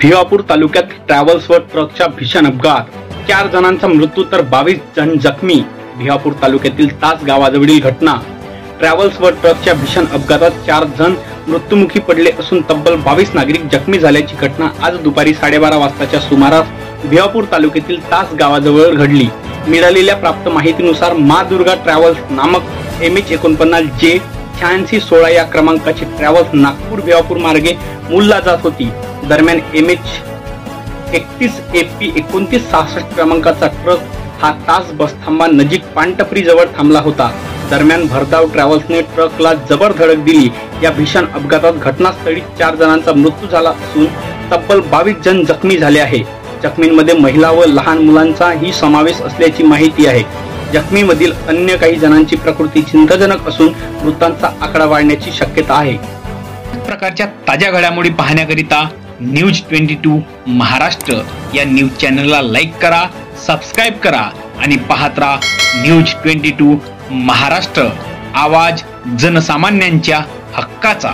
भिवापूर तालुक्यात ट्रॅव्हल्स व ट्रकच्या भीषण अपघात, 4 जणांचा मृत्यू तर 22 जण जखमी। भिवापूर तालुक्यातील तास गावाजवळील घटना। ट्रॅव्हल्स व ट्रकच्या भीषण अपघातात 4 जण मृत्युमुखी पडले असून तब्बल 22 नागरिक जखमी झाल्याची घटना आज दुपारी 12:30 वाजताच्या सुमारास भिवापूर तालुक्यातील तास गावाजवळ घडली। मिळालेल्या प्राप्त माहितीनुसार मा दुर्गा ट्रॅव्हल्स नामक MH49J 8616 या क्रमांकाची ट्रॅव्हल्स नागपूर भिवापूर मार्गे मूलला जात होती। दरम्यान MH31AP 2966 क्रमांकाचा ट्रक हा तास बसथांबा नजीक पानटपरी जवळ थांबला होता। दरम्यान भरधाव ट्रॅव्हल्सने ट्रकला जबर धडक दिली। या भीषण अपघातात घटनास्थळी 4 जणांचा मृत्यू झाला असून तब्बल 22 जण जखमी झाले आहे। जखमींमध्ये महिला व लहान मुलांचाही समावेश असल्याची माहिती आहे। जखमीमधील अन्य काही जणांची प्रकृती चिंताजनक असून मृतांचा आकडा वाढण्याची शक्यता आहे। प्रकारच्या ताज्या घडामोडी पाहण्याकरिता न्यूज 22 महाराष्ट्र या न्यूज चॅनलला लाईक करा, सबस्क्राईब करा आणि पाहत राहा न्यूज 22 महाराष्ट्र, आवाज जनसामान्यांच्या हक्काचा।